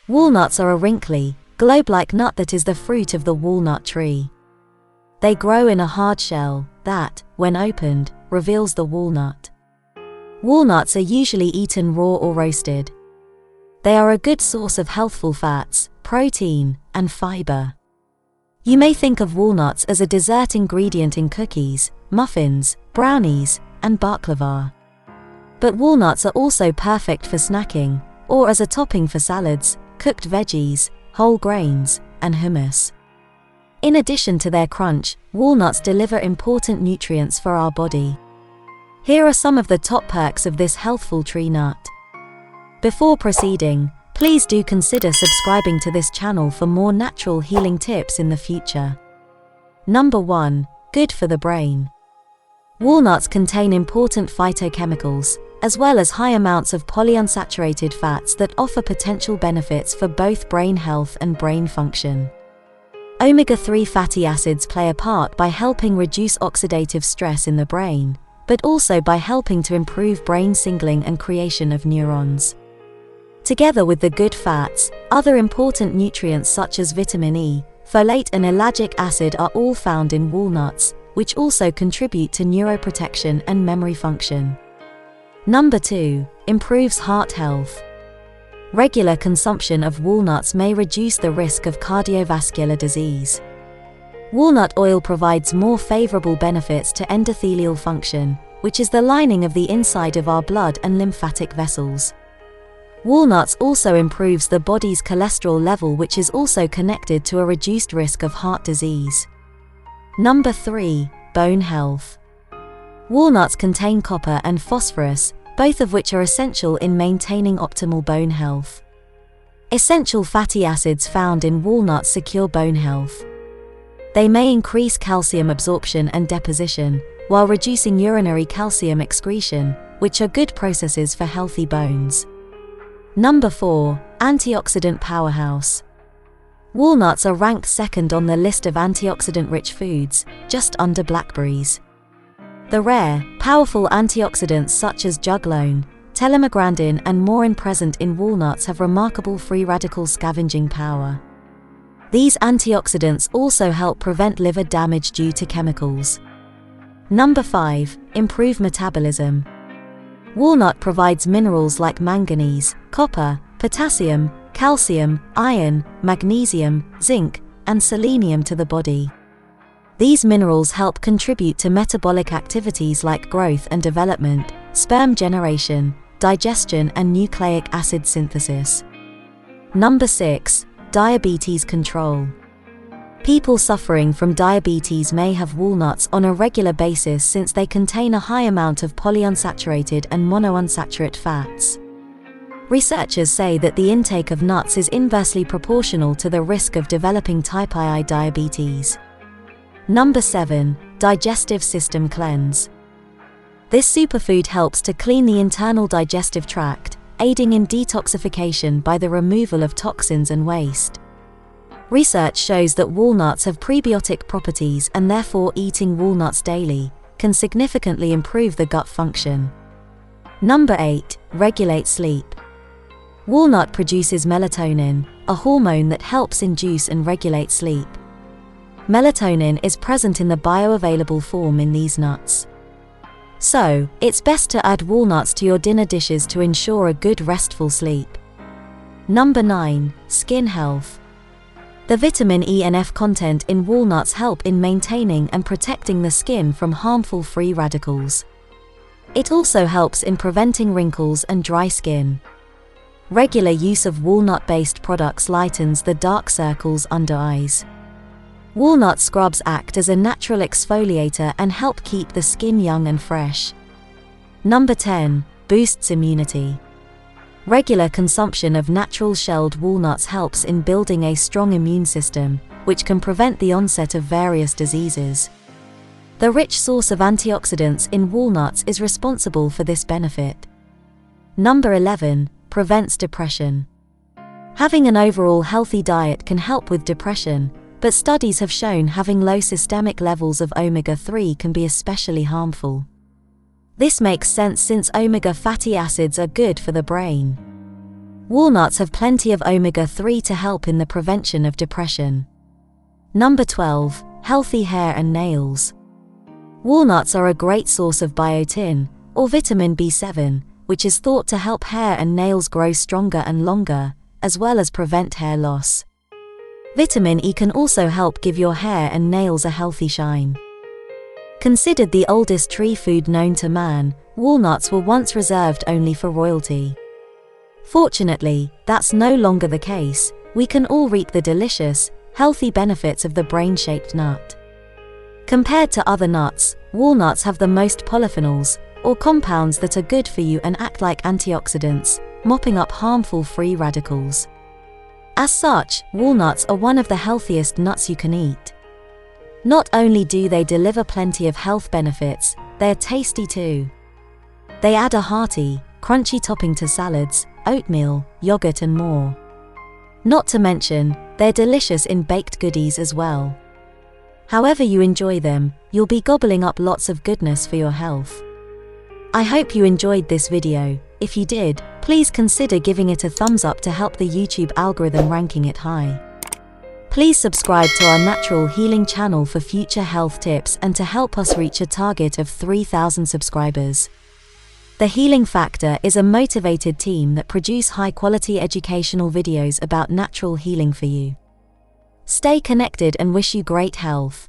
Walnuts are a wrinkly, globe-like nut that is the fruit of the walnut tree. They grow in a hard shell that, when opened, reveals the walnut. Walnuts are usually eaten raw or roasted. They are a good source of healthful fats, protein, and fiber. You may think of walnuts as a dessert ingredient in cookies, muffins, brownies, and baklava. But walnuts are also perfect for snacking, or as a topping for salads, cooked veggies, whole grains, and hummus. In addition to their crunch, walnuts deliver important nutrients for our body. Here are some of the top perks of this healthful tree nut. Before proceeding, please do consider subscribing to this channel for more natural healing tips in the future. Number 1. Good for the brain. Walnuts contain important phytochemicals, as well as high amounts of polyunsaturated fats that offer potential benefits for both brain health and brain function. Omega-3 fatty acids play a part by helping reduce oxidative stress in the brain, but also by helping to improve brain signaling and creation of neurons. Together with the good fats, other important nutrients such as vitamin E, folate and ellagic acid are all found in walnuts, which also contribute to neuroprotection and memory function. Number 2. Improves heart health. Regular consumption of walnuts may reduce the risk of cardiovascular disease. Walnut oil provides more favorable benefits to endothelial function, which is the lining of the inside of our blood and lymphatic vessels. Walnuts also improves the body's cholesterol level, which is also connected to a reduced risk of heart disease. Number 3. Bone health. Walnuts contain copper and phosphorus, both of which are essential in maintaining optimal bone health. Essential fatty acids found in walnuts secure bone health. They may increase calcium absorption and deposition, while reducing urinary calcium excretion, which are good processes for healthy bones. Number 4. Antioxidant powerhouse. Walnuts are ranked second on the list of antioxidant-rich foods, just under blackberries. The rare, powerful antioxidants such as juglone, telemograndin and morin present in walnuts have remarkable free radical scavenging power. These antioxidants also help prevent liver damage due to chemicals. Number 5. Improve metabolism. Walnut provides minerals like manganese, copper, potassium, calcium, iron, magnesium, zinc, and selenium to the body. These minerals help contribute to metabolic activities like growth and development, sperm generation, digestion, and nucleic acid synthesis. Number 6. Diabetes control. People suffering from diabetes may have walnuts on a regular basis since they contain a high amount of polyunsaturated and monounsaturated fats. Researchers say that the intake of nuts is inversely proportional to the risk of developing type II diabetes. Number 7. Digestive system cleanse. This superfood helps to clean the internal digestive tract, aiding in detoxification by the removal of toxins and waste. Research shows that walnuts have prebiotic properties, and therefore eating walnuts daily can significantly improve the gut function. Number 8. Regulate sleep. Walnut produces melatonin, a hormone that helps induce and regulate sleep. Melatonin is present in the bioavailable form in these nuts. So, it's best to add walnuts to your dinner dishes to ensure a good restful sleep. Number 9. Skin health. The vitamin E and F content in walnuts help in maintaining and protecting the skin from harmful free radicals. It also helps in preventing wrinkles and dry skin. Regular use of walnut-based products lightens the dark circles under eyes. Walnut scrubs act as a natural exfoliator and help keep the skin young and fresh. Number 10. Boosts immunity. Regular consumption of natural shelled walnuts helps in building a strong immune system, which can prevent the onset of various diseases. The rich source of antioxidants in walnuts is responsible for this benefit. Number 11. Prevents depression. Having an overall healthy diet can help with depression, but studies have shown having low systemic levels of omega-3 can be especially harmful. This makes sense since omega fatty acids are good for the brain. Walnuts have plenty of omega-3 to help in the prevention of depression. Number 12. Healthy hair and nails. Walnuts are a great source of biotin, or vitamin B7, which is thought to help hair and nails grow stronger and longer, as well as prevent hair loss. Vitamin E can also help give your hair and nails a healthy shine. Considered the oldest tree food known to man, walnuts were once reserved only for royalty. Fortunately, that's no longer the case. We can all reap the delicious, healthy benefits of the brain-shaped nut. Compared to other nuts, walnuts have the most polyphenols, or compounds that are good for you and act like antioxidants, mopping up harmful free radicals. As such, walnuts are one of the healthiest nuts you can eat. Not only do they deliver plenty of health benefits, they are tasty too. They add a hearty, crunchy topping to salads, oatmeal, yogurt and more. Not to mention, they're delicious in baked goodies as well. However you enjoy them, you'll be gobbling up lots of goodness for your health. I hope you enjoyed this video. If you did, please consider giving it a thumbs up to help the YouTube algorithm ranking it high. Please subscribe to our Natural Healing channel for future health tips and to help us reach a target of 3,000 subscribers. The Healing Factor is a motivated team that produce high-quality educational videos about natural healing for you. Stay connected and wish you great health.